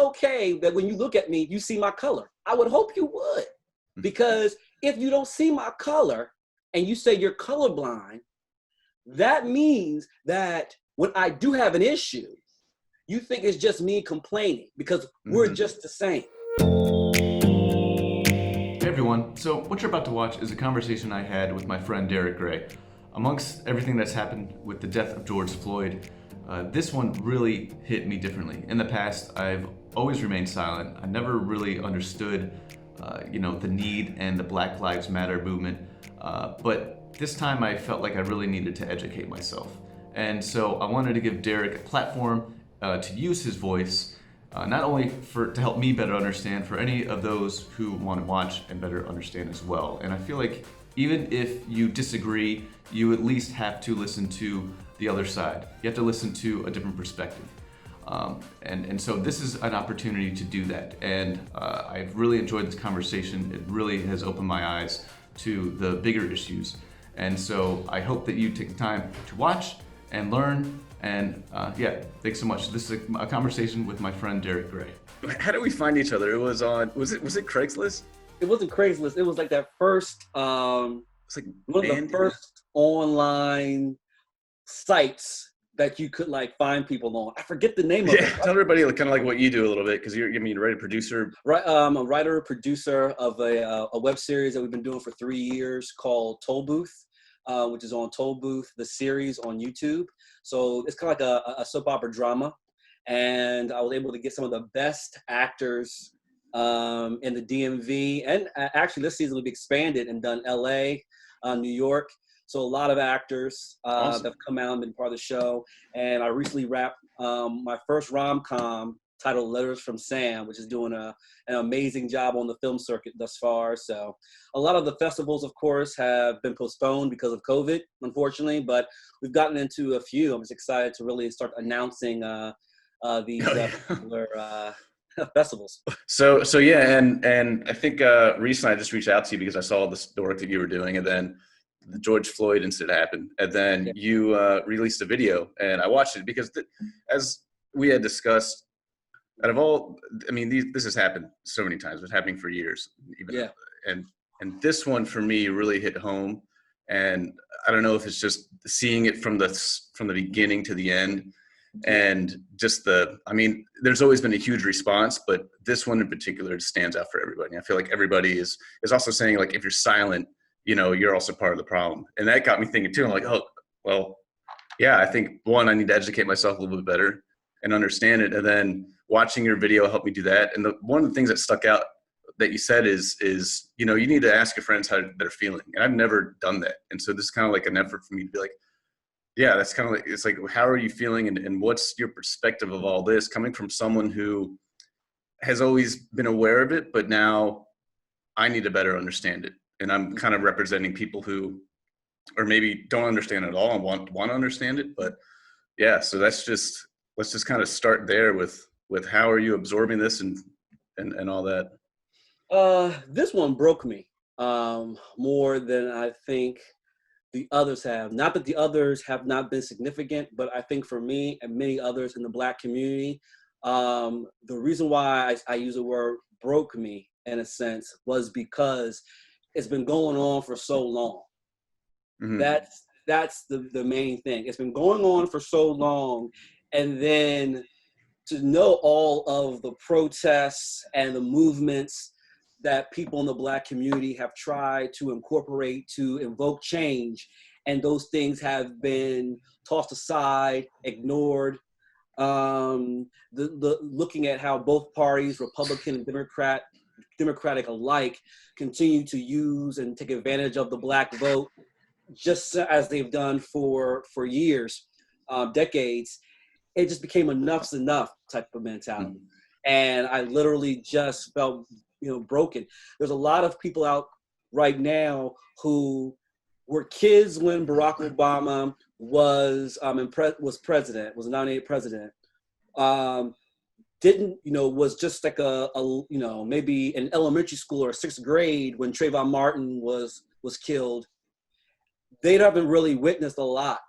okay that when you look at me, you see my color. I would hope you would, because if you don't see my color and you say you're colorblind, that means that when I do have an issue, you think it's just me complaining because we're just the same. Hey everyone, so what you're about to watch is a conversation I had with my friend Derek Gray. Amongst everything that's happened with the death of George Floyd, this one really hit me differently. In the past, I've always remained silent. I never really understood, the need and the Black Lives Matter movement, but this time I felt like I really needed to educate myself. And so I wanted to give Derek a platform to use his voice, not only to help me better understand, for any of those who want to watch and better understand as well. And I feel like even if you disagree, you at least have to listen to the other side. You have to listen to a different perspective. And so this is an opportunity to do that. And I've really enjoyed this conversation. It really has opened my eyes to the bigger issues. And so I hope that you take the time to watch and learn. And thanks so much. This is a conversation with my friend Derek Gray. How did we find each other? It was on, was it Craigslist? It wasn't Craigslist. It was like that first, It's like one of the first online sites that you could like find people on. I forget the name of it. Tell everybody kind of like what you do a little bit, because you're a writer, producer. Right, I'm a writer, producer of a web series that we've been doing for 3 years called Tollbooth, which is on Tollbooth, the series on YouTube. So it's kind of like a soap opera drama. And I was able to get some of the best actors in the DMV. And actually this season will be expanded and done LA, New York. So a lot of actors Awesome. that have come out and been part of the show. And I recently wrapped my first rom-com titled Letters from Sam, which is doing an amazing job on the film circuit thus far. So a lot of the festivals, of course, have been postponed because of COVID, unfortunately, but we've gotten into a few. I'm just excited to really start announcing these particular festivals. So yeah, and I think recently I just reached out to you because I saw the work that you were doing, and then the George Floyd incident happened, and then you released a video, and I watched it because as we had discussed, out of all, I mean, this has happened so many times. It's happening for years, and this one for me really hit home. And I don't know if it's just seeing it from the beginning to the end, and just there's always been a huge response, but this one in particular stands out for everybody. I feel like everybody is also saying, like, if you're silent, you're also part of the problem. And that got me thinking too. I'm like, oh, well, yeah, I think I need to educate myself a little bit better and understand it. And then watching your video helped me do that. And one of the things that stuck out that you said is, you need to ask your friends how they're feeling. And I've never done that. And so this is kind of like an effort for me to be like, yeah, that's kind of like, it's like, how are you feeling? And what's your perspective of all this, coming from someone who has always been aware of it, but now I need to better understand it. And I'm kind of representing people who, or maybe don't understand it at all and want to understand it. But yeah, so let's just kind of start there with how are you absorbing this and all that. This one broke me more than I think the others have. Not that the others have not been significant, but I think for me and many others in the Black community, the reason why I use the word broke me in a sense was because it's been going on for so long. Mm-hmm. That's the main thing. It's been going on for so long, and then to know all of the protests and the movements that people in the Black community have tried to incorporate to invoke change, and those things have been tossed aside, ignored. Looking at how both parties, Republican and Democratic alike, continue to use and take advantage of the Black vote, just as they've done for years, decades. It just became enough's enough type of mentality. Mm-hmm. And I literally just felt, broken. There's a lot of people out right now who were kids when Barack Obama was nominated president. Was just like a maybe in elementary school or sixth grade when Trayvon Martin was killed. They haven't really witnessed a lot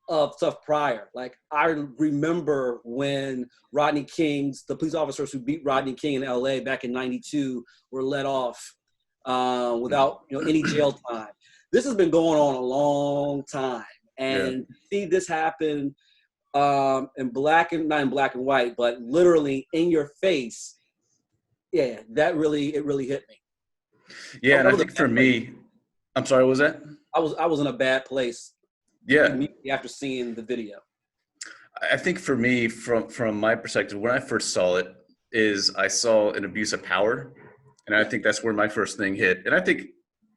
of stuff prior. Like I remember when the police officers who beat Rodney King in LA back in '92 were let off without any jail time. This has been going on a long time, Yeah. and to see this happen not in black and white, but literally in your face. Yeah, it really hit me. Yeah, and I I was a think for bad place. me, I'm sorry, what was that? I was in a bad place Yeah, immediately after seeing the video. I think for me, from my perspective, when I first saw it, is I saw an abuse of power, and I Yeah. think that's where my first thing hit. And I think,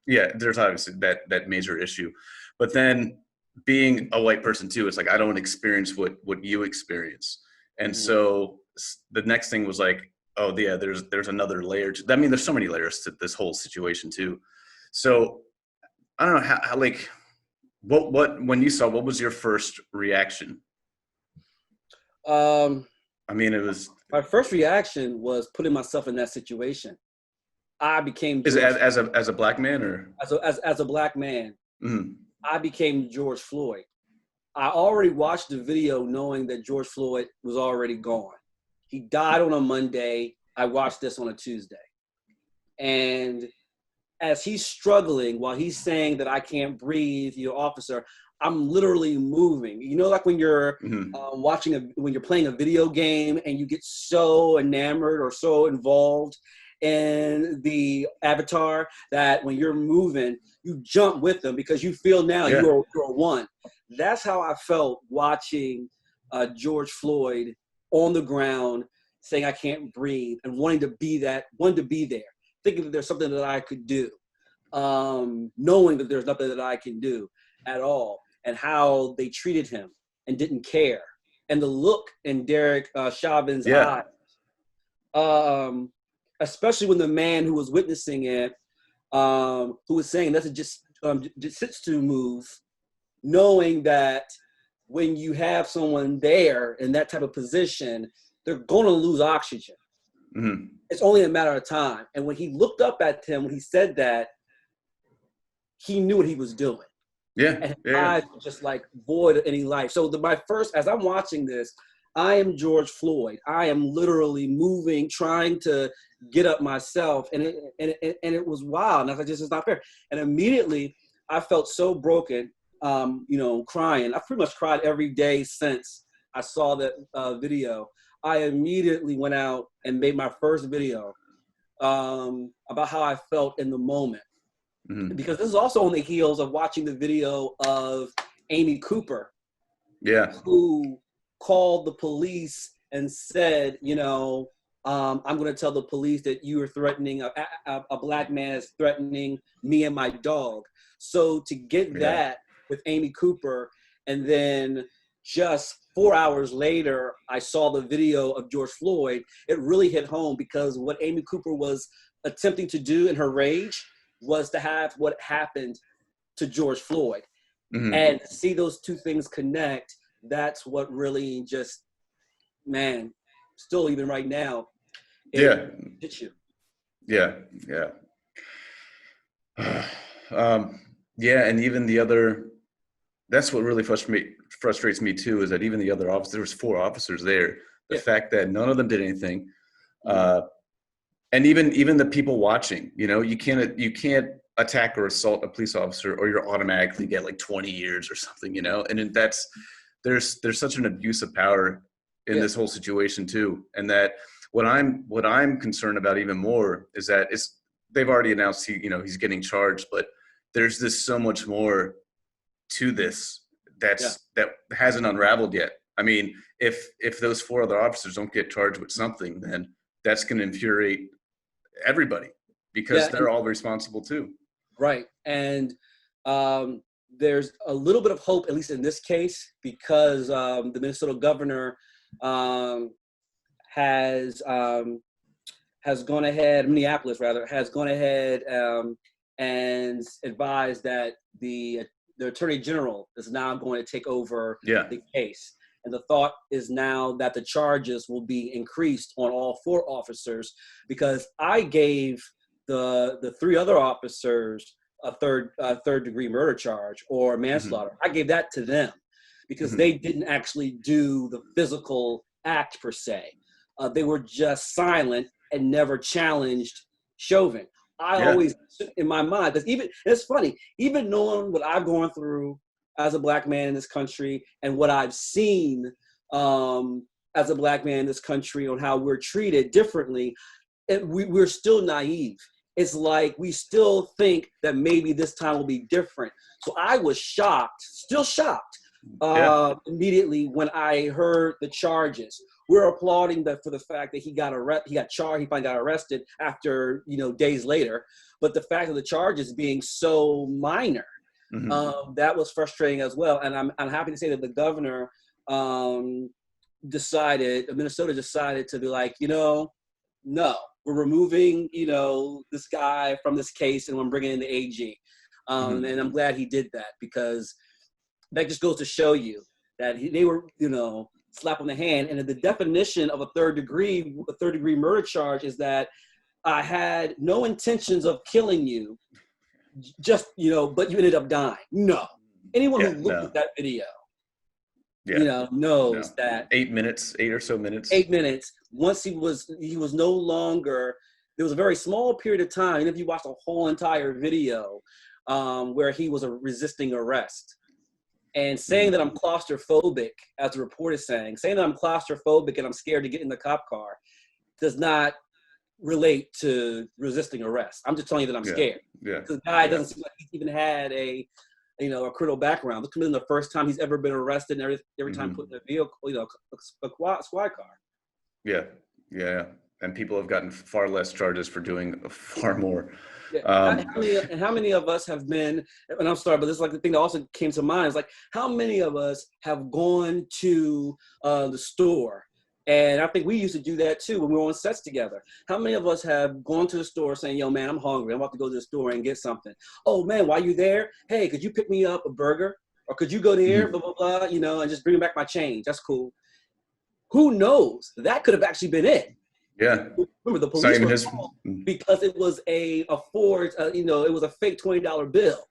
yeah, there's obviously that major issue, but then being a white person too, it's like I don't experience what you experience, and Mhm. so the next thing was like, oh yeah, there's another layer to. I mean, there's so many layers to this whole situation too. So I don't know how like what when you saw, what was your first reaction? Um, I mean, it was. my first reaction was putting myself in that situation. I became Is it George as a black man or? as a black man. Mm, I became George Floyd. I already watched the video knowing that George Floyd was already gone. He died on a Monday. I watched this on a Tuesday. And as he's struggling while he's saying that I can't breathe, officer, I'm literally moving. Like when you're mm, when you're playing a video game and you get so enamored or so involved in the avatar that when you're moving, you jump with them because you feel now yeah, you're one. That's how I felt watching George Floyd on the ground saying I can't breathe and wanting to be there, thinking that there's something that I could do, knowing that there's nothing that I can do at all, and how they treated him and didn't care. And the look in Derek Chauvin's yeah, eye, especially when the man who was witnessing it, who was saying that's just sits to move, knowing that when you have someone there in that type of position, they're going to lose oxygen. mm, It's only a matter of time. And when he looked up at him, when he said that, he knew what he was doing. yeah, And his yeah, eyes were just like void of any life. So as I'm watching this, I am George Floyd. I am literally moving, trying to get up myself, and it was wild. And I was like, this is not fair. And immediately, I felt so broken, crying. I've pretty much cried every day since I saw that video. I immediately went out and made my first video about how I felt in the moment, mm, because this is also on the heels of watching the video of Amy Cooper, yeah, who called the police and said, I'm going to tell the police that you are threatening, a black man is threatening me and my dog. So to get yeah, that with Amy Cooper, and then just 4 hours later, I saw the video of George Floyd, it really hit home, because what Amy Cooper was attempting to do in her rage was to have what happened to George Floyd. mm, And see those two things connect, that's what really just, man, still even right now, it yeah, hits you. yeah, yeah. Yeah, and even the other. That's what really frustrates me too. Is that even the other officers? There was 4 officers there. The Yeah. fact that none of them did anything, Mm-hmm. and even the people watching. You can't attack or assault a police officer, or you're automatically get like 20 years or something. And that's there's such an abuse of power in Yeah. this whole situation too. And that what I'm concerned about even more is that they've already announced he's getting charged, but there's this so much more to this Yeah. that hasn't unraveled yet. I mean, if those 4 other officers don't get charged with something, then that's going to infuriate everybody, because Yeah. And they're all responsible too. right. And there's a little bit of hope, at least in this case, because the Minnesota governor um, has gone ahead, Minneapolis rather, has gone ahead and advised that the attorney general is now going to take over Yeah. the case. And the thought is now that the charges will be increased on all 4 officers, because I gave the 3 other officers a third degree murder charge or Hmm. manslaughter. I gave that to them because they didn't actually do the physical act per se. They were just silent and never challenged Chauvin. I always, in my mind, because even, it's funny, even knowing what I've gone through as a Black man in this country and what I've seen as a Black man in this country on how we're treated differently, we're still naive. It's like we still think that maybe this time will be different. So I was shocked, still shocked, immediately when I heard the charges. We're applauding that for the fact that he got charged, he finally got arrested after, days later. But the fact of the charges being so minor, that was frustrating as well. And I'm happy to say that the governor Minnesota decided to be like, no, we're removing, this guy from this case and I'm bringing in the AG. And I'm glad he did that, because that just goes to show you that they were, slap on the hand. And the definition of a third degree murder charge is that I had no intentions of killing you, just, but you ended up dying. No. Anyone who looked at that video, knows that 8 or so minutes. 8 minutes. Once he was no longer, there was a very small period of time, and if you watch the whole entire video, where he was resisting arrest. And saying that I'm claustrophobic, as the report is saying that I'm claustrophobic and I'm scared to get in the cop car does not relate to resisting arrest. I'm just telling you that I'm scared. Because the guy doesn't seem like he's even had a criminal background. This could have been the first time he's ever been arrested, and every time put in a vehicle, a squad car. Yeah. And people have gotten far less charges for doing far more. How many of us have been, and I'm sorry, but this is like the thing that also came to mind, is like, how many of us have gone to the store? And I think we used to do that too when we were on sets together. How many of us have gone to the store saying, yo, man, I'm hungry. I'm about to go to the store and get something. Oh, man, while you there, hey, could you pick me up a burger? Or could you go there, blah, blah, blah, and just bring back my change. That's cool. Who knows? That could have actually been it. Yeah. Remember, the police were called because it was a forged, it was a fake $20 bill.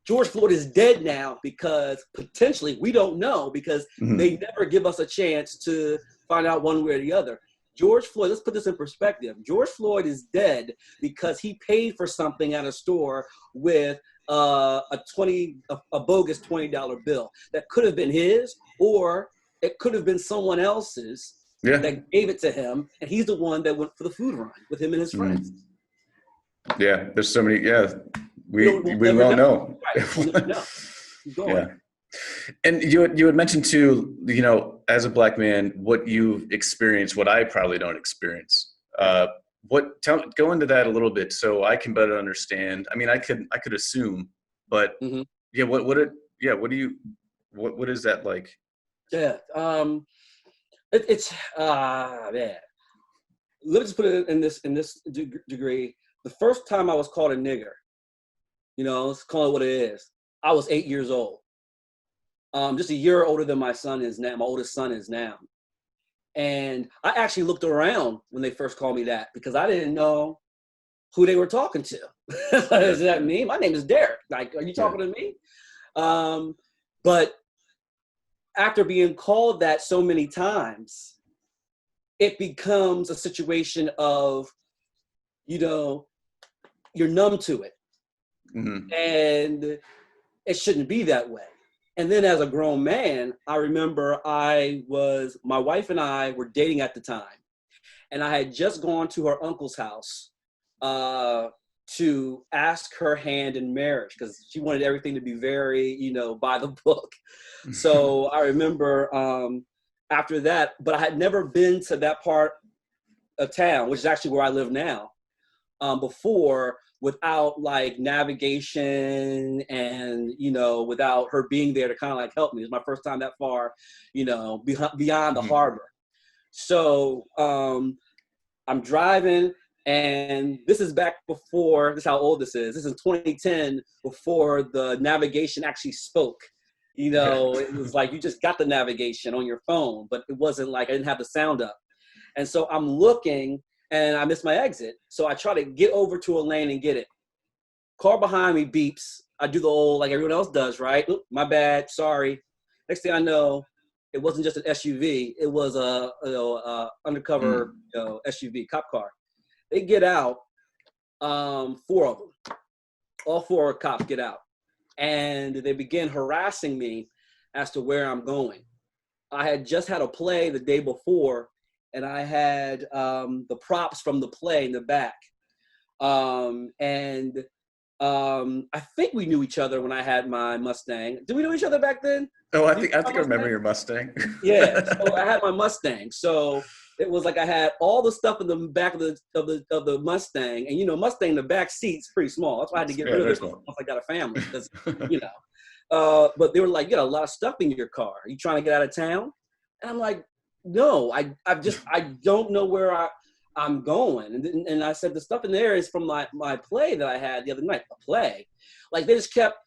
George Floyd is dead now because potentially, we don't know, because they never give us a chance to find out one way or the other. George Floyd, let's put this in perspective. George Floyd is dead because he paid for something at a store with a bogus $20 bill that could have been his, or it could have been someone else's. That gave it to him, and he's the one that went for the food run with him and his friends. Yeah, there's so many. Yeah, we won't know. Right. And you had mentioned too, as a Black man, what you've experienced, what I probably don't experience. Go into that a little bit so I can better understand. I mean, I could assume, but what is that like? Yeah. It's man. Let me just put it in this degree. The first time I was called a nigger, let's call it what it is. I was 8 years old. Just a year older than my son is now. My oldest son is now. And I actually looked around when they first called me that, because I didn't know who they were talking to. Is that me? My name is Derek. Like, are you talking to me? But after being called that so many times, it becomes a situation of, you're numb to it. And it shouldn't be that way. And then as a grown man, I remember my wife and I were dating at the time. And I had just gone to her uncle's house to ask her hand in marriage, because she wanted everything to be very, by the book. So I remember after that, but I had never been to that part of town, which is actually where I live now, before, without like navigation and, without her being there to kind of like help me. It was my first time that far, beyond the harbor. So I'm driving, and this is back before, this is how old this is. This is 2010, before the navigation actually spoke. It was like you just got the navigation on your phone, but it wasn't like I didn't have the sound up. And so I'm looking, and I missed my exit. So I try to get over to a lane and get it. Car behind me beeps. I do the old, like everyone else does, right? Oop, my bad, sorry. Next thing I know, it wasn't just an SUV. It was a undercover SUV, cop car. They get out, 4 of them. All 4 cops get out. And they begin harassing me as to where I'm going. I had just had a play the day before, and I had the props from the play in the back. I think we knew each other when I had my Mustang. Did we know each other back then? Oh, I think I remember your Mustang. Yeah, so I had my Mustang. So it was like I had all the stuff in the back of the Mustang, and Mustang, the back seat's pretty small. That's why I had to get rid of it once I got a family, because but they were like, you got a lot of stuff in your car. Are you trying to get out of town? And I'm like, no, I don't know where I'm going. And I said, the stuff in there is from my play that I had the other night. A play, like they just kept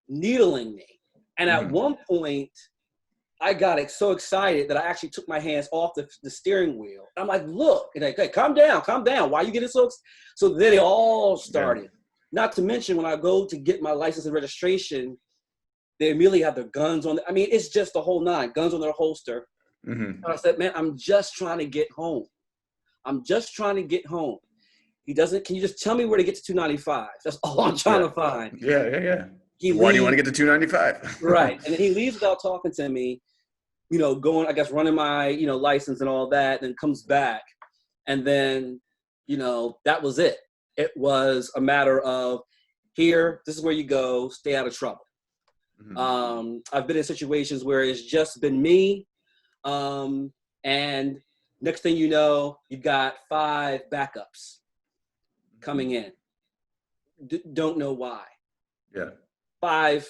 needling me. And at one point, I got so excited that I actually took my hands off the steering wheel. I'm like, look, and like, hey, calm down. Why are you getting so? So then it all started. Yeah. Not to mention when I go to get my license and registration, they immediately have their guns on. I mean, it's just the whole 9, guns on their holster. And I said, man, I'm just trying to get home. He doesn't, can you just tell me where to get to 295? That's all I'm trying to find. Yeah. Why do you want to get to 295? Right. And then he leaves without talking to me, going, I guess, running my, license and all that, and comes back. And then, that was it. It was a matter of, here, this is where you go, stay out of trouble. I've been in situations where it's just been me. And next thing you know, you've got 5 backups coming in. Don't know why. Yeah. 5,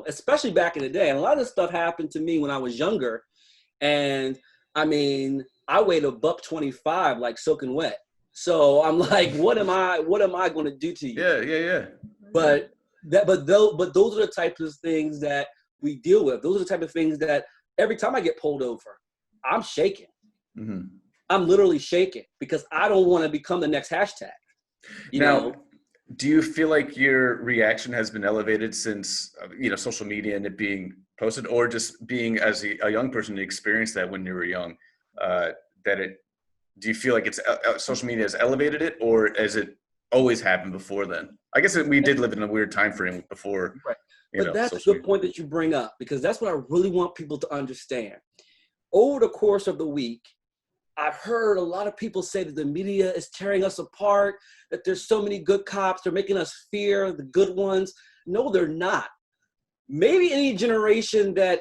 especially back in the day. And a lot of this stuff happened to me when I was younger. And I mean, I weighed $125, like soaking wet. So I'm like, what am I going to do to you? Yeah. But those are the types of things that we deal with. Those are the type of things that every time I get pulled over, I'm shaking. I'm literally shaking because I don't want to become the next hashtag. You know? Do you feel like your reaction has been elevated since, social media and it being posted, or just being as a young person to experience that when you were young, do you feel like it's social media has elevated it, or has it always happened before then? I guess we did live in a weird time frame before. Right. But that's a good point that you bring up, because that's what I really want people to understand. Over the course of the week, I've heard a lot of people say that the media is tearing us apart, that there's so many good cops, they're making us fear the good ones. No, they're not. Maybe any generation that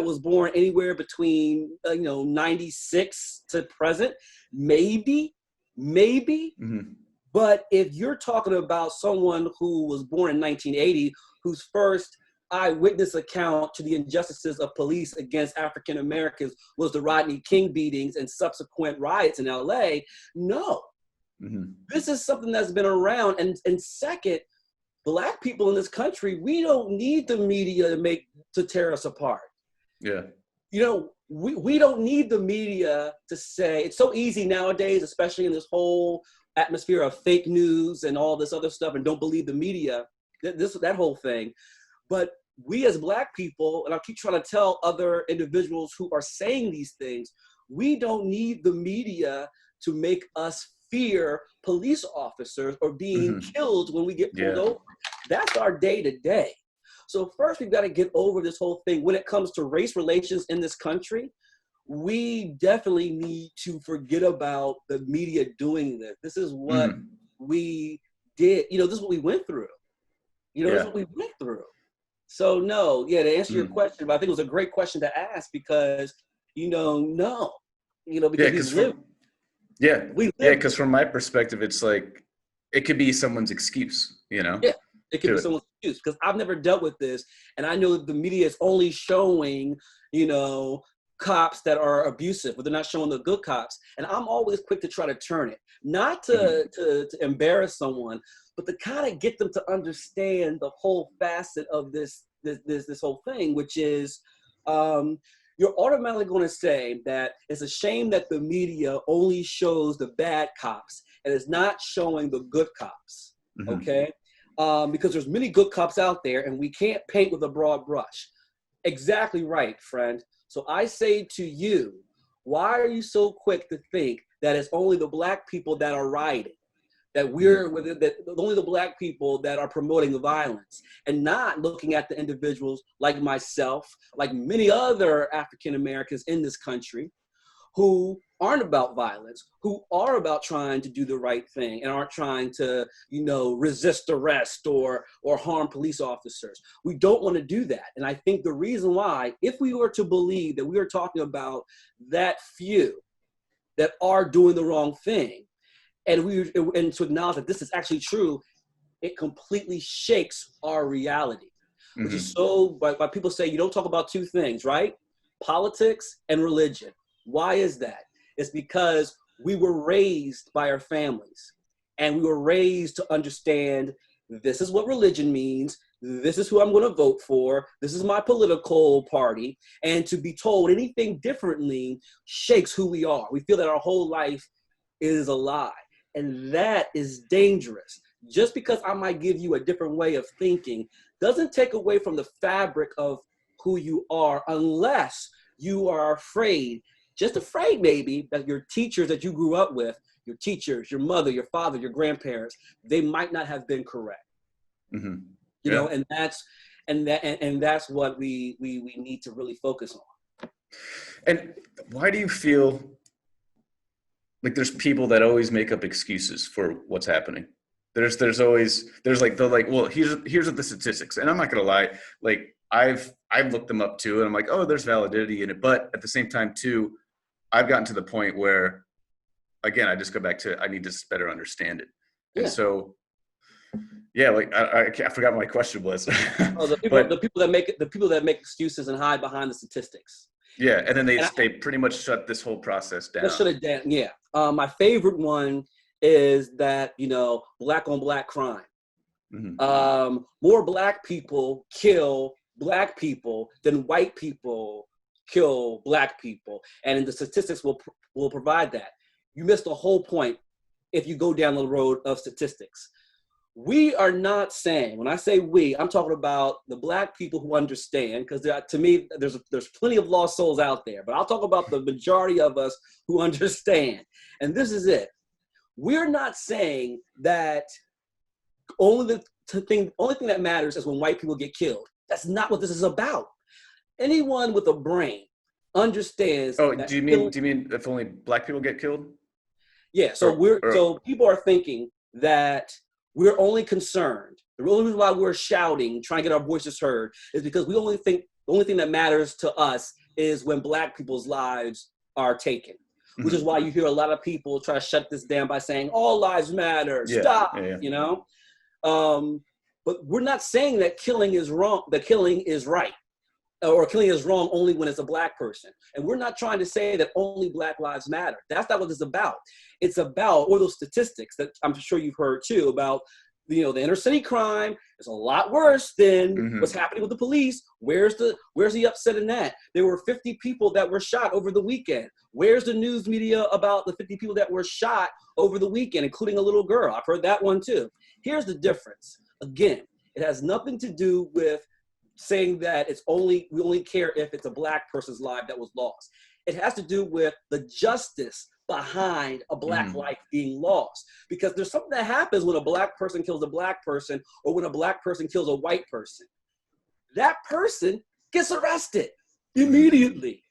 was born anywhere between 96 to present, maybe. But if you're talking about someone who was born in 1980, whose first eyewitness account to the injustices of police against African Americans was the Rodney King beatings and subsequent riots in LA, no. This is something that's been around. And second, Black people in this country, we don't need the media to tear us apart. Yeah. We don't need the media to say, it's so easy nowadays, especially in this whole atmosphere of fake news and all this other stuff, and don't believe the media, that whole thing. But we as Black people, and I keep trying to tell other individuals who are saying these things, we don't need the media to make us fear police officers or being killed when we get pulled over. That's our day to day. So first, we've got to get over this whole thing. When it comes to race relations in this country, we definitely need to forget about the media doing this. This is what we did. This is what we went through. This is what we went through. So no, to answer your question, but I think it was a great question to ask because, because because from my perspective, it's like, it could be someone's excuse, Yeah, it could be someone's excuse, because I've never dealt with this. And I know that the media is only showing, cops that are abusive, but they're not showing the good cops. And I'm always quick to try to turn it, not to embarrass someone, but to kind of get them to understand the whole facet of this whole thing, which is you're automatically going to say that it's a shame that the media only shows the bad cops and is not showing the good cops. Okay. because there's many good cops out there, and we can't paint with a broad brush. Exactly right, friend. So I say to you, why are you so quick to think that it's only the Black people that are rioting? That only the Black people that are promoting the violence, and not looking at the individuals like myself, like many other African Americans in this country, who aren't about violence, who are about trying to do the right thing and aren't trying to, resist arrest or harm police officers. We don't want to do that. And I think the reason why, if we were to believe that we are talking about that few that are doing the wrong thing, and to acknowledge that this is actually true, it completely shakes our reality. Which is so, but people say you don't talk about two things, right? Politics and religion. Why is that? It's because we were raised by our families, and we were raised to understand this is what religion means. This is who I'm going to vote for. This is my political party. And to be told anything differently shakes who we are. We feel that our whole life is a lie. And that is dangerous. Just because I might give you a different way of thinking doesn't take away from the fabric of who you are, unless you are afraid, just afraid maybe, that your teachers that you grew up with, your teachers, your mother, your father, your grandparents, they might not have been correct. Mm-hmm. You know, and that's what we need to really focus on. And why do you feel like there's people that always make up excuses for what's happening? There's like, they're like, well, here's the statistics. And I'm not going to lie. Like I've looked them up too. And I'm like, oh, there's validity in it. But at the same time too, I've gotten to the point where, again, I just go back to, I need to better understand it. And so, like I forgot what my question was. Oh, the people that make excuses and hide behind the statistics. Yeah, and then they pretty much shut this whole process down. Shut it down. Yeah. My favorite one is that, Black on Black crime. Mm-hmm. More Black people kill Black people than white people kill Black people, and the statistics will provide that. You missed the whole point if you go down the road of statistics. We are not saying, when I say we, I'm talking about the Black people who understand, because to me, there's plenty of lost souls out there, but I'll talk about the majority of us who understand. And this is it. We're not saying that only thing that matters is when white people get killed. That's not what this is about. Anyone with a brain understands. Oh, do you mean if only Black people get killed? Yeah. So so people are thinking that we're only concerned. The only reason why we're shouting, trying to get our voices heard, is because we only think the only thing that matters to us is when Black people's lives are taken. Which is why you hear a lot of people try to shut this down by saying all lives matter. Stop. But we're not saying that killing is wrong. That killing is right, or killing is wrong only when it's a Black person. And we're not trying to say that only Black lives matter. That's not what it's about. It's about, or those statistics that I'm sure you've heard too about, the inner city crime is a lot worse than what's happening with the police. Where's the upset in that? There were 50 people that were shot over the weekend. Where's the news media about the 50 people that were shot over the weekend, including a little girl? I've heard that one too. Here's the difference. Again, it has nothing to do with saying that we only care if it's a Black person's life that was lost. It has to do with the justice behind a Black life being lost. Because there's something that happens when a Black person kills a Black person, or when a Black person kills a white person. That person gets arrested immediately,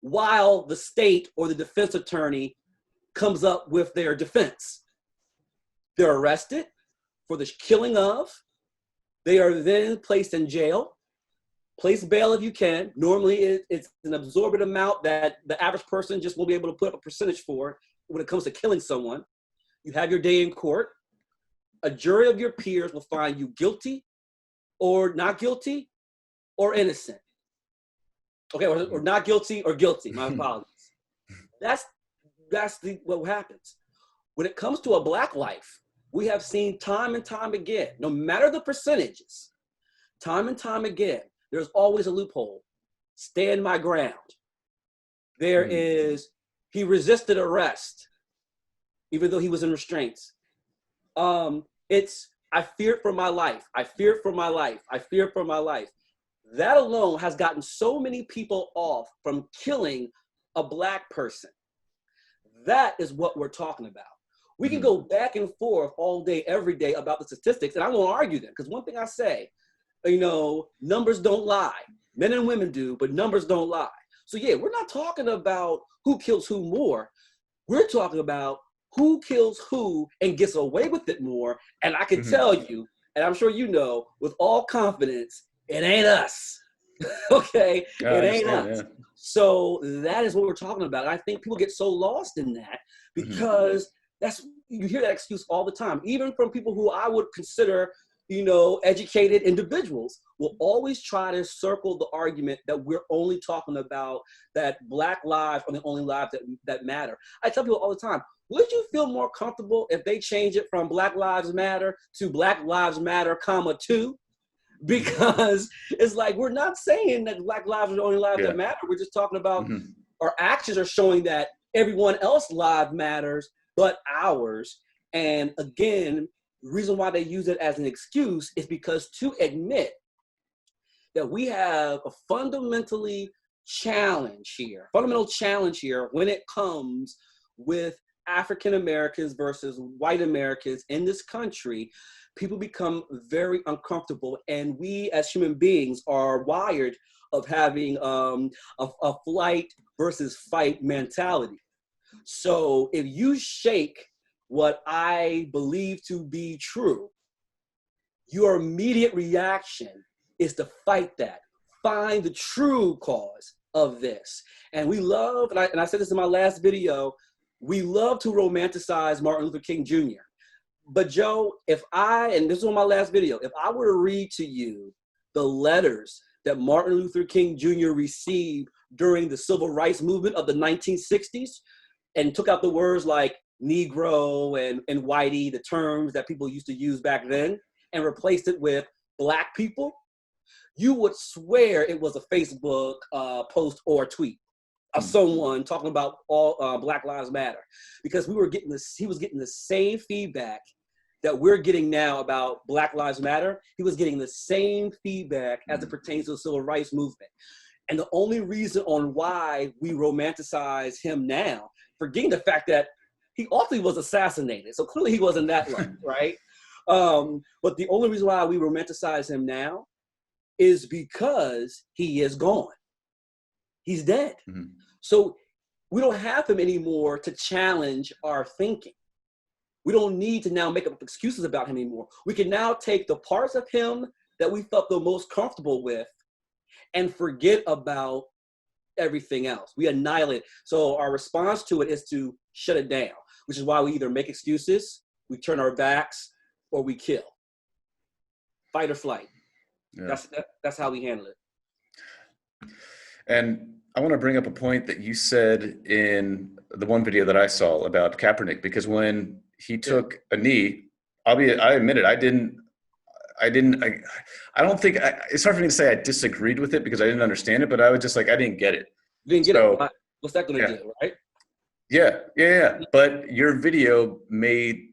while the state or the defense attorney comes up with their defense. They're arrested for the killing of. They are then placed in jail. Place bail if you can. Normally it's an absorbent amount that the average person just won't be able to put up a percentage for when it comes to killing someone. You have your day in court. A jury of your peers will find you guilty or not guilty or innocent. Okay, or not guilty or guilty. My apologies. That's what happens. When it comes to a Black life, we have seen time and time again, no matter the percentages, time and time again, there's always a loophole. Stand my ground. There is, he resisted arrest, even though he was in restraints. It's I feared for my life. I feared for my life. I feared for my life. That alone has gotten so many people off from killing a Black person. That is what we're talking about. We can go back and forth all day, every day about the statistics, and I won't argue them, because one thing I say, numbers don't lie. Men and women do, but numbers don't lie. So yeah, we're not talking about who kills who more. We're talking about who kills who and gets away with it more. And I can tell you, and I'm sure you know, with all confidence, it ain't us. Okay? It ain't us. Yeah. So that is what we're talking about. I think people get so lost in that because you hear that excuse all the time, even from people who I would consider, educated individuals will always try to circle the argument that we're only talking about that Black lives are the only lives that matter. I tell people all the time, would you feel more comfortable if they change it from Black Lives Matter to Black Lives Matter, 2? Because it's like, we're not saying that Black lives are the only lives that matter. We're just talking about our actions are showing that everyone else's life matters but ours. And again, the reason why they use it as an excuse is because to admit that we have a fundamental challenge here when it comes with African Americans versus white Americans in this country, people become very uncomfortable. And we as human beings are wired of having a flight versus fight mentality. So if you shake what I believe to be true, your immediate reaction is to fight that, find the true cause of this. And we love, and I said this in my last video, we love to romanticize Martin Luther King Jr. But Joe, and this is on my last video, if I were to read to you the letters that Martin Luther King Jr. received during the civil rights movement of the 1960s, and took out the words like Negro and whitey, the terms that people used to use back then, and replaced it with Black people, you would swear it was a Facebook post or tweet of someone talking about all Black Lives Matter, because he was getting the same feedback that we're getting now about Black Lives Matter. He was getting the same feedback as it pertains to the civil rights movement. And the only reason on why we romanticize him now, forgetting the fact that he ultimately was assassinated, so clearly he wasn't that lucky, right? But the only reason why we romanticize him now is because he is gone. He's dead. So we don't have him anymore to challenge our thinking. We don't need to now make up excuses about him anymore. We can now take the parts of him that we felt the most comfortable with and forget about everything else. We annihilate. So our response to it is to shut it down, which is why we either make excuses, we turn our backs, or we kill. Fight or flight. Yeah. That's how we handle it. And I want to bring up a point that you said in the one video that I saw about Kaepernick, because when he took a knee, albeit I admit it, it's hard for me to say I disagreed with it because I didn't understand it, but I was just like, I didn't get it. You didn't get it. What's that going to do, right? Yeah. But your video made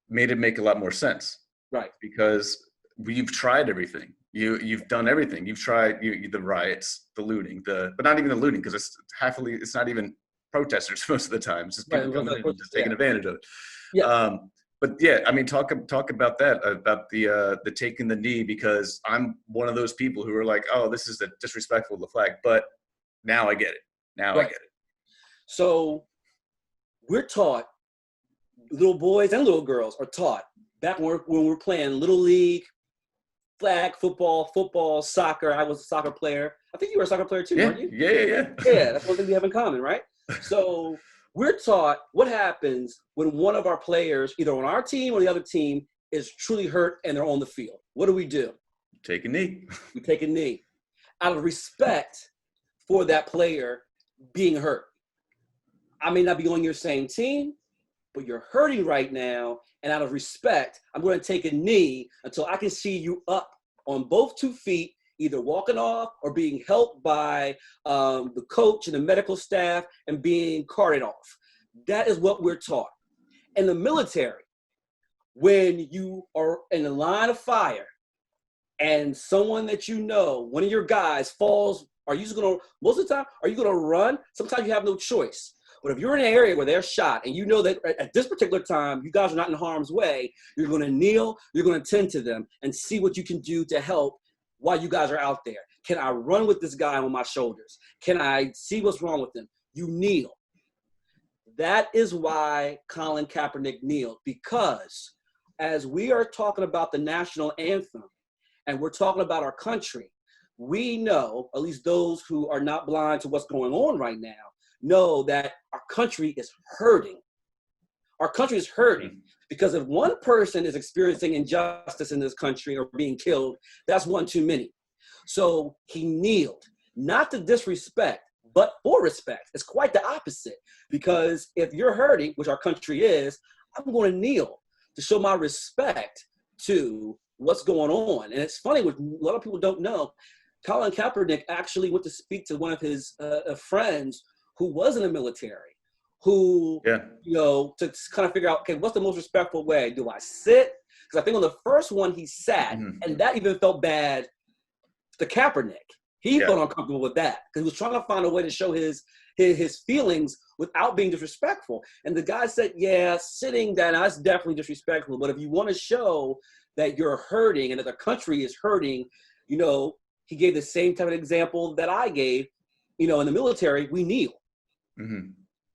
it make a lot more sense. Right. Because you've tried everything. You've done everything. You've tried the riots, the looting, but not even the looting, because it's not even protesters most of the time. It's just people coming in and just taking advantage of it. Yeah. But yeah, I mean, talk about that, about the taking the knee, because I'm one of those people who are like, oh, this is disrespectful of the flag. But now I get it. I get it. So we're taught, little boys and little girls are taught back when we're playing Little League, flag football, soccer. I was a soccer player. I think you were a soccer player too, weren't you? Yeah. Yeah, that's one thing we have in common, right? So we're taught what happens when one of our players, either on our team or the other team, is truly hurt and they're on the field. What do? Take a knee. We take a knee. Out of respect for that player being hurt. I may not be on your same team, but you're hurting right now. And out of respect, I'm going to take a knee until I can see you up on both 2 feet, either walking off or being helped by the coach and the medical staff and being carted off. That is what we're taught. In the military, when you are in a line of fire and someone that you know, one of your guys falls, are you just gonna, most of the time, are you gonna run? Sometimes you have no choice. But if you're in an area where they're shot and you know that at this particular time, you guys are not in harm's way, you're gonna kneel, you're gonna tend to them and see what you can do to help while you guys are out there. Can I run with this guy on my shoulders? Can I see what's wrong with him? You kneel. That is why Colin Kaepernick kneeled, because as we are talking about the national anthem and we're talking about our country, we know, at least those who are not blind to what's going on right now, know that our country is hurting. Our country is hurting because if one person is experiencing injustice in this country or being killed, that's one too many. So he kneeled, not to disrespect, but for respect. It's quite the opposite, because if you're hurting, which our country is, I'm going to kneel to show my respect to what's going on. And it's funny, what a lot of people don't know, Colin Kaepernick actually went to speak to one of his friends who was in the military, who, you know, to kind of figure out, okay, what's the most respectful way? Do I sit? Because I think on the first one he sat, and that even felt bad to Kaepernick. He felt uncomfortable with that because he was trying to find a way to show his feelings without being disrespectful. And the guy said, yeah, sitting down, that's definitely disrespectful. But if you want to show that you're hurting and that the country is hurting, you know, he gave the same type of example that I gave, you know, in the military, we kneel.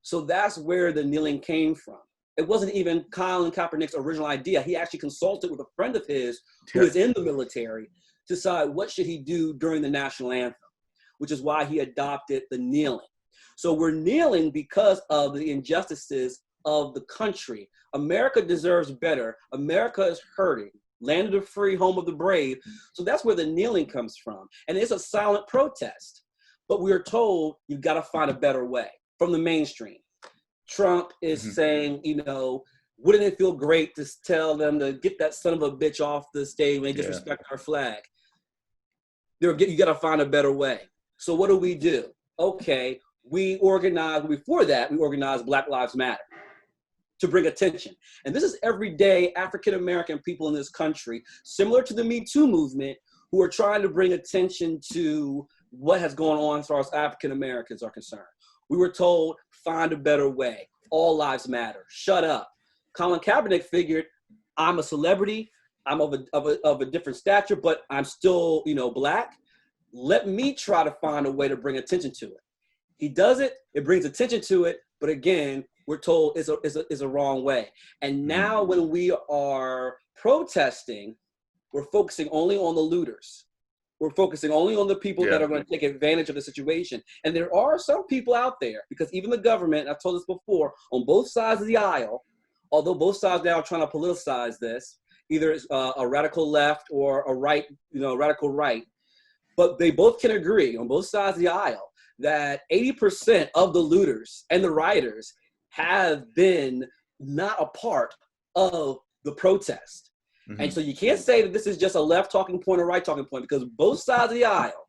So that's where the kneeling came from. It wasn't even Colin Kaepernick's original idea. He actually consulted with a friend of his who is in the military to decide what should he do during the national anthem, which is why he adopted the kneeling. So we're kneeling because of the injustices of the country. America deserves better. America is hurting. Land of the free, home of the brave. So that's where the kneeling comes from. And it's a silent protest. But we're told you've got to find a better way from the mainstream. Trump is saying, you know, wouldn't it feel great to tell them to get that son of a bitch off the stage when they disrespect our flag? You got to find a better way. So what do? Okay, we organize, before that, we organized Black Lives Matter to bring attention. And this is everyday African-American people in this country, similar to the Me Too movement, who are trying to bring attention to what has gone on as far as African-Americans are concerned. We were told, find a better way. All lives matter. Shut up. Colin Kaepernick figured, I'm a celebrity. I'm of a different stature, but I'm still, you know, Black. Let me try to find a way to bring attention to it. He does it. It brings attention to it. But again, we're told it's a wrong way. And now when we are protesting, we're focusing only on the looters. We're focusing only on the people that are going to take advantage of the situation. And there are some people out there, because even the government, I've told this before, on both sides of the aisle, although both sides now are trying to politicize this, either it's a radical left or a right, you know, radical right, but they both can agree on both sides of the aisle that 80% of the looters and the rioters have been not a part of the protest. And so you can't say that this is just a left talking point or right talking point, because both sides of the aisle,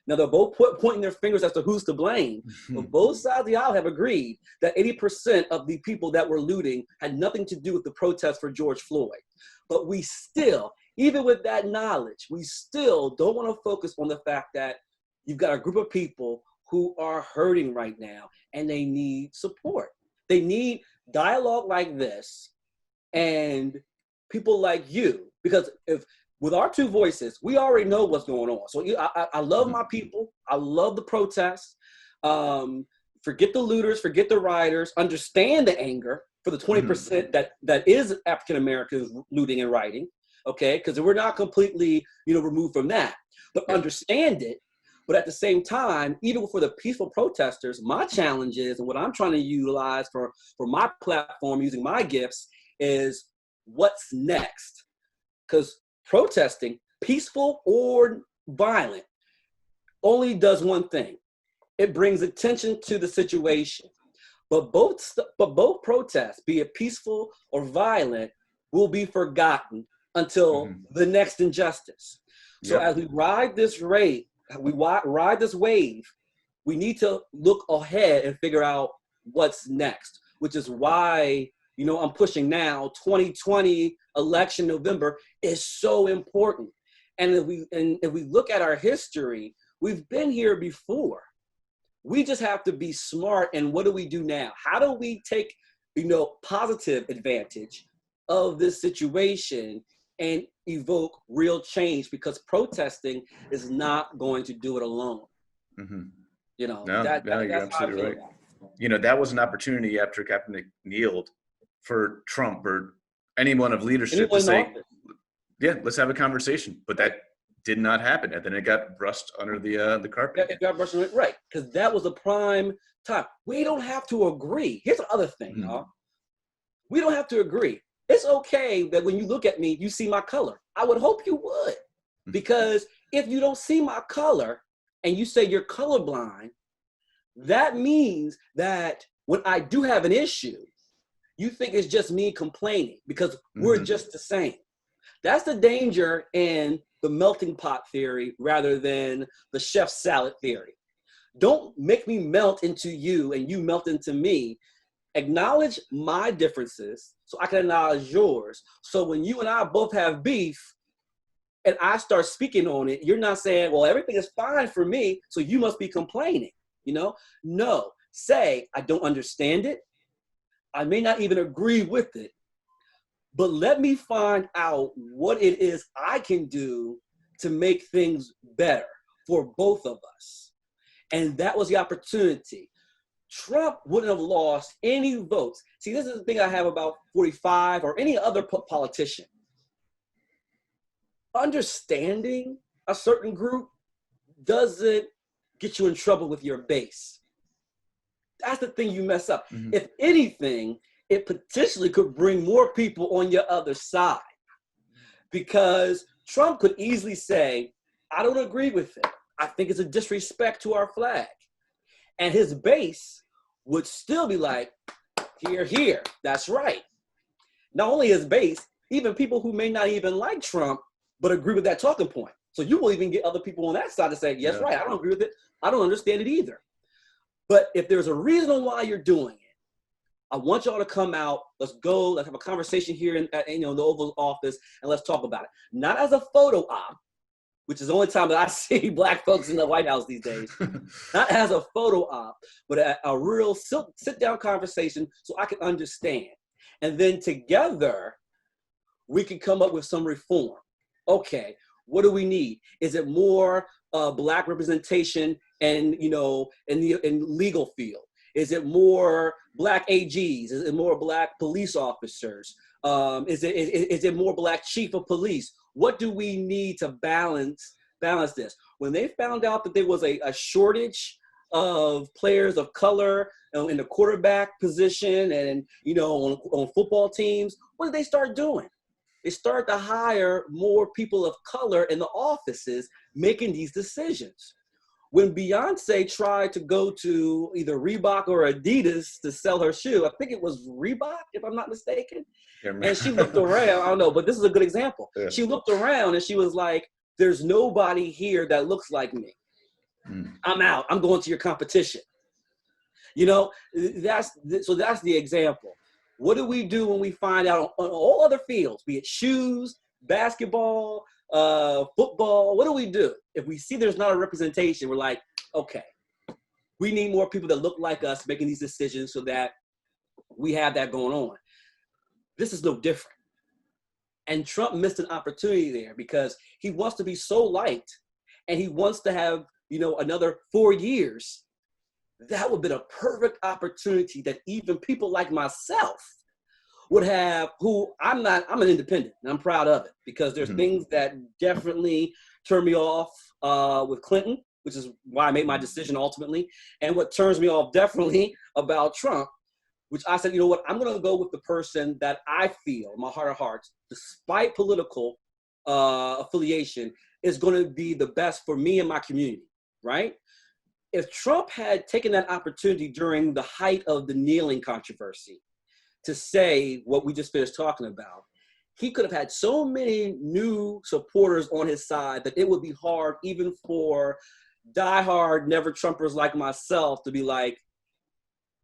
now they're both pointing their fingers as to who's to blame, but both sides of the aisle have agreed that 80% of the people that were looting had nothing to do with the protest for George Floyd. But we still, even with that knowledge, we still don't want to focus on the fact that you've got a group of people who are hurting right now and they need support. They need dialogue like this and people like you, because if with our two voices, we already know what's going on. So I love my people. I love the protests. Forget the looters, forget the rioters, understand the anger for the 20% that is African Americans looting and rioting, okay? Because we're not completely, you know, removed from that, but understand it. But at the same time, even for the peaceful protesters, my challenge is, and what I'm trying to utilize for my platform using my gifts is, what's next? Because protesting, peaceful or violent, only does one thing. It brings attention to the situation. But both protests, be it peaceful or violent, will be forgotten until the next injustice. So as we ride this wave, we need to look ahead and figure out what's next, which is why I'm pushing now, 2020 election November is so important. And if we look at our history, we've been here before. We just have to be smart. And what do we do now? How do we take, positive advantage of this situation and evoke real change? Because protesting is not going to do it alone. Mm-hmm. No, you're absolutely right. That was an opportunity after Kaepernick kneeled for Trump or anyone of leadership to say, yeah, let's have a conversation. But that did not happen. And then it got brushed under the carpet. It got brushed under, right. Because that was a prime time. We don't have to agree. Here's the other thing, y'all. We don't have to agree. It's okay that when you look at me, you see my color. I would hope you would. Because if you don't see my color and you say you're colorblind, that means that when I do have an issue, you think it's just me complaining because we're just the same. That's the danger in the melting pot theory rather than the chef's salad theory. Don't make me melt into you and you melt into me. Acknowledge my differences so I can acknowledge yours. So when you and I both have beef and I start speaking on it, you're not saying, well, everything is fine for me, so you must be complaining. No, say, I don't understand it. I may not even agree with it, but let me find out what it is I can do to make things better for both of us. And that was the opportunity. Trump wouldn't have lost any votes. See, this is the thing I have about 45 or any other politician. Understanding a certain group doesn't get you in trouble with your base. That's the thing you mess up. If anything, it potentially could bring more people on your other side. Because Trump could easily say, I don't agree with it. I think it's a disrespect to our flag. And his base would still be like, here, that's right. Not only his base, even people who may not even like Trump, but agree with that talking point. So you will even get other people on that side to say, yes, right, I don't agree with it. I don't understand it either. But if there's a reason why you're doing it, I want y'all to come out. Let's go. Let's have a conversation here in the Oval Office, and let's talk about it. Not as a photo op, which is the only time that I see black folks in the White House these days. Not as a photo op, but a real sit-down conversation so I can understand. And then together, we can come up with some reform. Okay, what do we need? Is it more black representation and in legal field? Is it more black AGs? Is it more black police officers? Is it more black chief of police? What do we need to balance this? When they found out that there was a shortage of players of color in the quarterback position and on football teams, what did they start doing? They started to hire more people of color in the offices making these decisions. When Beyonce tried to go to either Reebok or Adidas to sell her shoe, I think it was Reebok, if I'm not mistaken, and she looked around, I don't know, but this is a good example. Yeah. She looked around and she was like, there's nobody here that looks like me. I'm out. I'm going to your competition. That's the example. What do we do when we find out on all other fields, be it shoes, basketball, football? What do we do? If we see there's not a representation, we're like, okay, we need more people that look like us making these decisions so that we have that going on. This is no different. And Trump missed an opportunity there because he wants to be so liked and he wants to have, another 4 years. That would have been a perfect opportunity that even people like myself would have, who I'm an independent and I'm proud of it because there's things that definitely turn me off with Clinton, which is why I made my decision ultimately. And what turns me off definitely about Trump, which I said, you know what, I'm going to go with the person that I feel, my heart of hearts, despite political affiliation, is going to be the best for me and my community, right? If Trump had taken that opportunity during the height of the kneeling controversy to say what we just finished talking about, he could have had so many new supporters on his side that it would be hard even for diehard never Trumpers like myself to be like,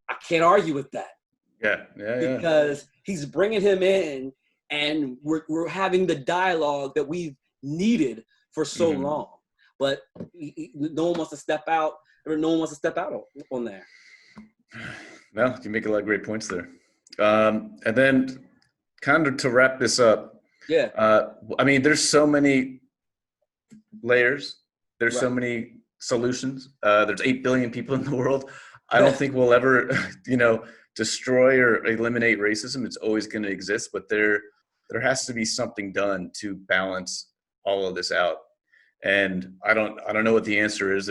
I can't argue with that. Yeah. because he's bringing him in, and we're having the dialogue that we've needed for so long. But no one wants to step out, or no one wants to step out on there. No, you make a lot of great points there. And then kind of to wrap this up, I mean, there's so many layers. There's so many solutions. There's 8 billion people in the world. I don't think we'll ever, destroy or eliminate racism. It's always going to exist, but there has to be something done to balance all of this out. And I don't know what the answer is.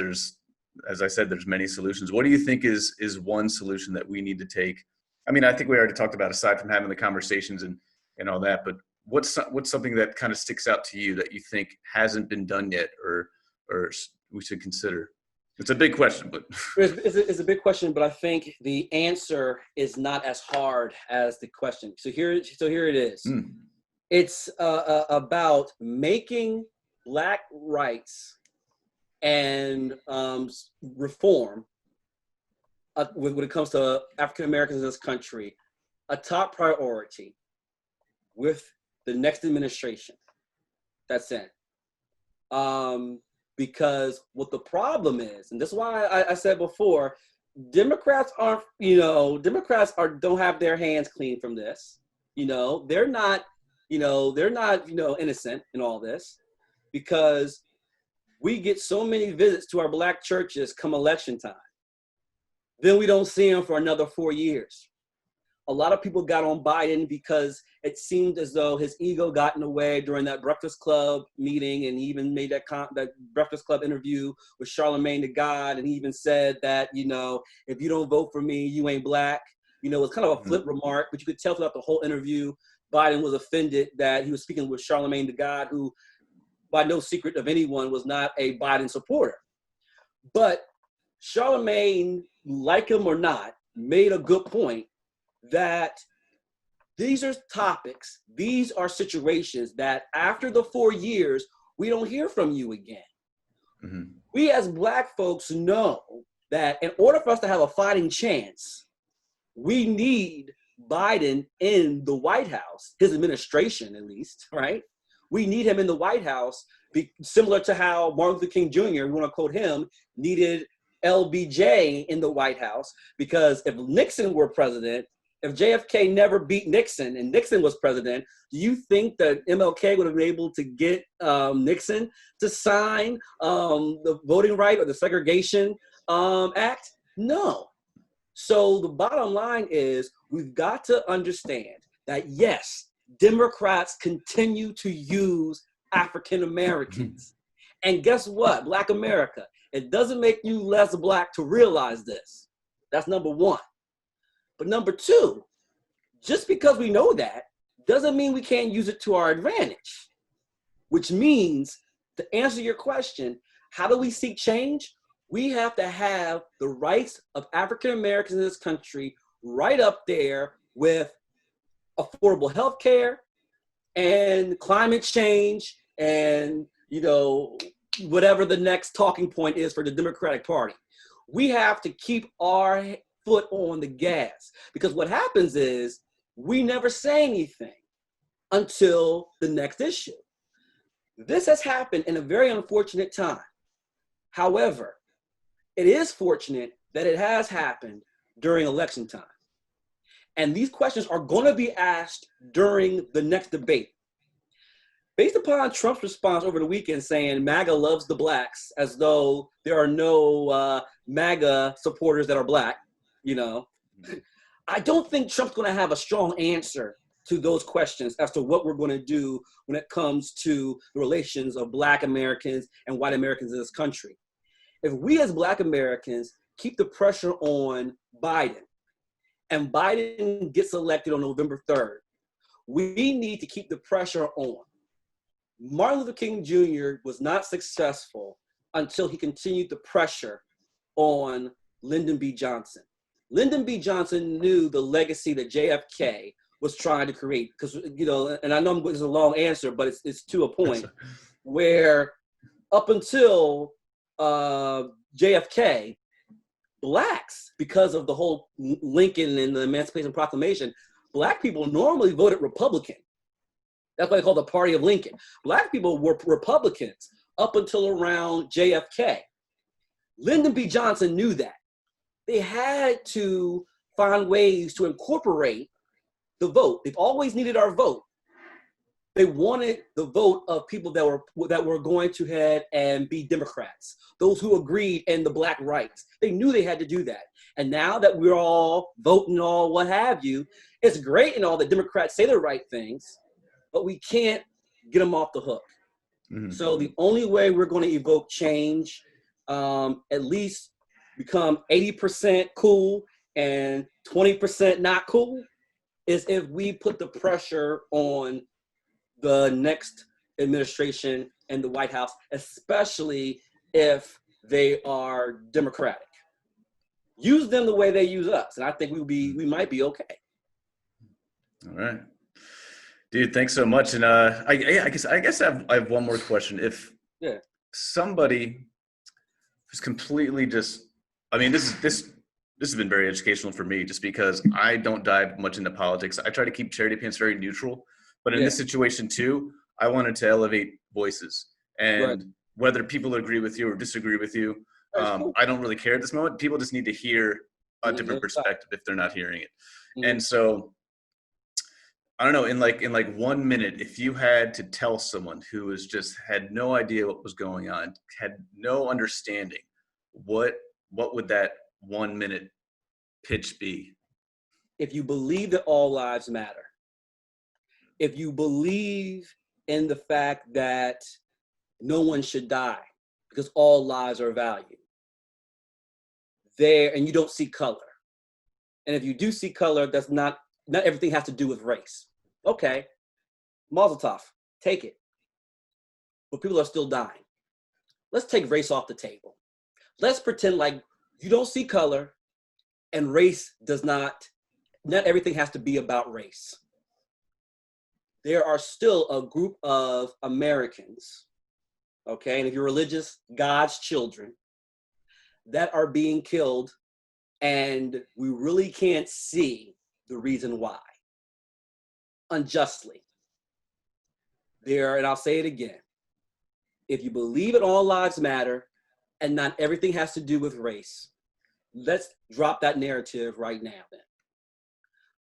As I said, there's many solutions. What do you think is one solution that we need to take? I mean, I think we already talked about, aside from having the conversations and all that, but what's something that kind of sticks out to you that you think hasn't been done yet, or we should consider? It's a big question, but it's a big question, but I think the answer is not as hard as the question. So here it is. It's about making Black rights and reform when it comes to African Americans in this country a top priority with the next administration. That's it. Because what the problem is, and this is why I said before, Democrats don't have their hands clean from this. They're not innocent in all this, because we get so many visits to our Black churches come election time. Then we don't see them for another 4 years. A lot of people got on Biden because it seemed as though his ego got in the way during that Breakfast Club meeting, and he even made that Breakfast Club interview with Charlemagne the God, and he even said that, if you don't vote for me, you ain't Black. It was kind of a flip remark, but you could tell throughout the whole interview, Biden was offended that he was speaking with Charlemagne the God, who, by no secret of anyone, was not a Biden supporter. But Charlemagne, like him or not, made a good point that these are topics, these are situations that after the 4 years, we don't hear from you again. We as Black folks know that in order for us to have a fighting chance, we need Biden in the White House, his administration at least, right? We need him in the White House, similar to how Martin Luther King Jr., we want to quote him, needed LBJ in the White House, because if Nixon were president, if JFK never beat Nixon and Nixon was president, do you think that MLK would have been able to get Nixon to sign the Voting Right or the Segregation Act? No. So the bottom line is, we've got to understand that, yes, Democrats continue to use African Americans. And guess what, Black America? It doesn't make you less Black to realize this. That's number one. But number two, just because we know that doesn't mean we can't use it to our advantage, which means, to answer your question, how do we seek change? We have to have the rights of African Americans in this country right up there with affordable health care and climate change and, whatever the next talking point is for the Democratic Party. We have to keep our foot on the gas, because what happens is we never say anything until the next issue. This has happened in a very unfortunate time. However, it is fortunate that it has happened during election time. And these questions are going to be asked during the next debate. Based upon Trump's response over the weekend saying MAGA loves the Blacks, as though there are no MAGA supporters that are Black, I don't think Trump's going to have a strong answer to those questions as to what we're going to do when it comes to the relations of Black Americans and white Americans in this country. If we as Black Americans keep the pressure on Biden, and Biden gets elected on November 3rd, we need to keep the pressure on. Martin Luther King Jr. was not successful until he continued the pressure on Lyndon B. Johnson. Lyndon B. Johnson knew the legacy that JFK was trying to create, because, and I know it's a long answer, but it's to a point where up until JFK, blacks, because of the whole Lincoln and the Emancipation Proclamation, black people normally voted Republican. That's why they call the Party of Lincoln. Black people were Republicans up until around JFK. Lyndon B. Johnson knew that. They had to find ways to incorporate the vote. They've always needed our vote. They wanted the vote of people that were going to head and be Democrats, those who agreed in the black rights. They knew they had to do that. And now that we're all voting, all what have you, it's great and all that Democrats say the right things, but we can't get them off the hook. Mm-hmm. So the only way we're going to evoke change, at least become 80% cool and 20% not cool, is if we put the pressure on the next administration and the White House, especially if they are Democratic. Use them the way they use us, and I think we might be okay. All right, dude. Thanks so much. And I guess I have one more question. If somebody who's completely just, I mean, this has been very educational for me, just because I don't dive much into politics. I try to keep charity pants very neutral. But in this situation too, I wanted to elevate voices, and whether people agree with you or disagree with you, I don't really care at this moment. People just need to hear a different perspective if they're not hearing it. Mm-hmm. And so, I don't know, in like 1 minute, if you had to tell someone who was just had no idea what was going on, had no understanding, what would that 1 minute pitch be? If you believe that all lives matter, if you believe in the fact that no one should die because all lives are valued, and you don't see color. And if you do see color, that's not everything has to do with race. Okay, Mazel tov, take it. But people are still dying. Let's take race off the table. Let's pretend like you don't see color and race does not everything has to be about race. There are still a group of Americans, okay, and if you're religious, God's children, that are being killed, and we really can't see the reason why. Unjustly. And I'll say it again, if you believe that all lives matter and not everything has to do with race, let's drop that narrative right now then.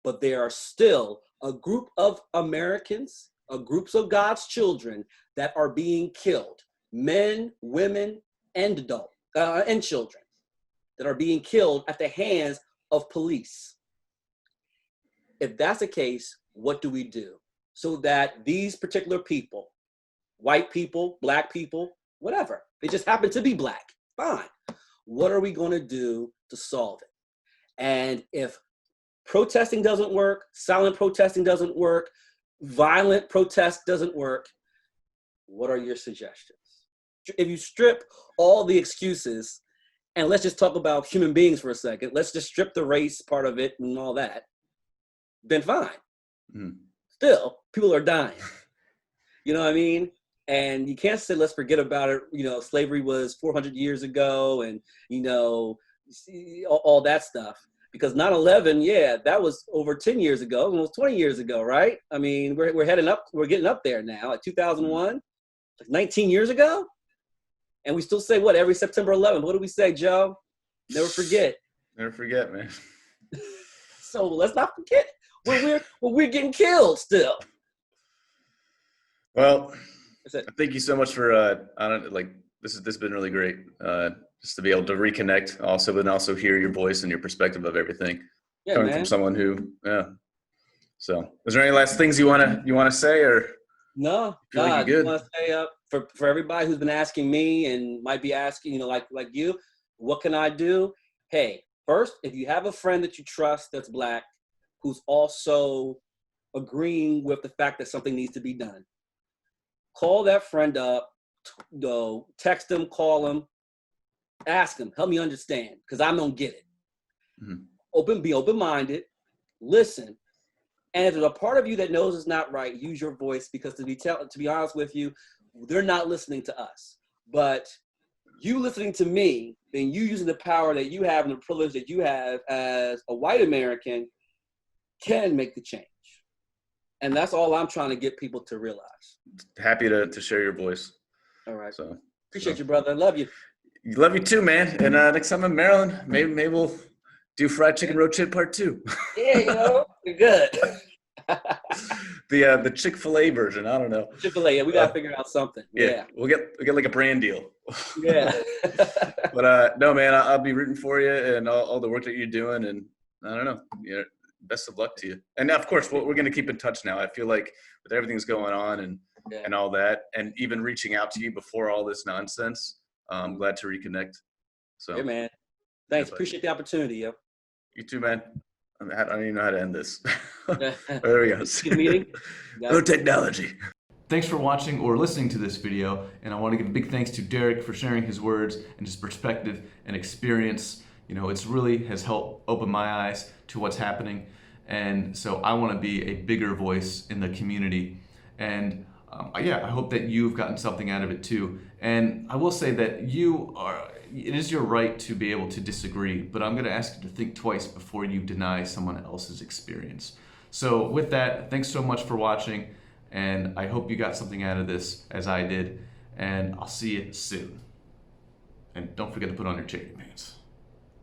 But there are still a group of Americans, groups of God's children that are being killed, men, women, and adults, and children that are being killed at the hands of police. If that's the case, what do we do so that these particular people, white people, black people, whatever, they just happen to be black, fine. What are we going to do to solve it? And if protesting doesn't work, silent protesting doesn't work, violent protest doesn't work, what are your suggestions? If you strip all the excuses, and let's just talk about human beings for a second, let's just strip the race part of it and all that, then fine. Still, people are dying. You know what I mean? And you can't say, let's forget about it. You know, slavery was 400 years ago and, you know, all that stuff. Because 9/11, yeah, that was over 10 years ago, almost 20 years ago, right? I mean, we're heading up, we're getting up there now. At 2001, like 19 years ago, and we still say what every September 11th? What do we say, Joe? Never forget. Never forget, man. So let's not forget when we're getting killed still. Well, thank you so much for this has been really great. Just to be able to reconnect also, but also hear your voice and your perspective of everything coming from someone who, So is there any last things you want to say or? No, I just want to say for everybody who's been asking me and might be asking, you know, like you, what can I do? Hey, first, if you have a friend that you trust that's black, who's also agreeing with the fact that something needs to be done, call that friend up, text them, call them, ask them, help me understand, because I don't get it. Mm-hmm. Be open-minded, listen. And if there's a part of you that knows it's not right, use your voice, because to be honest with you, they're not listening to us. But you listening to me then you using the power that you have and the privilege that you have as a white American can make the change. And that's all I'm trying to get people to realize. Happy to share your voice. All right. So Appreciate you, brother. I love you. Love you too, man. And next time in Maryland, maybe we'll do fried chicken road trip part 2. Yeah, we're good. The Chick-fil-A version. I don't know. Chick-fil-A, yeah, we gotta figure out something. Yeah. We'll get like a brand deal. Yeah. But no, man, I'll be rooting for you and all the work that you're doing. And I don't know. Yeah, best of luck to you. And of course, we're going to keep in touch now. I feel like with everything that's going on and all that, and even reaching out to you before all this nonsense, I'm glad to reconnect. So, hey, man. Thanks. Appreciate the opportunity, yo. You too, man. I don't even know how to end this. There we go. Meeting. No technology. Thanks for watching or listening to this video, and I want to give a big thanks to Derek for sharing his words and his perspective and experience. You know, it's really has helped open my eyes to what's happening, and so I want to be a bigger voice in the community. And yeah, I hope that you've gotten something out of it too. And I will say that it is your right to be able to disagree, but I'm going to ask you to think twice before you deny someone else's experience. So with that, thanks so much for watching, and I hope you got something out of this as I did, and I'll see you soon. And don't forget to put on your chicken pants.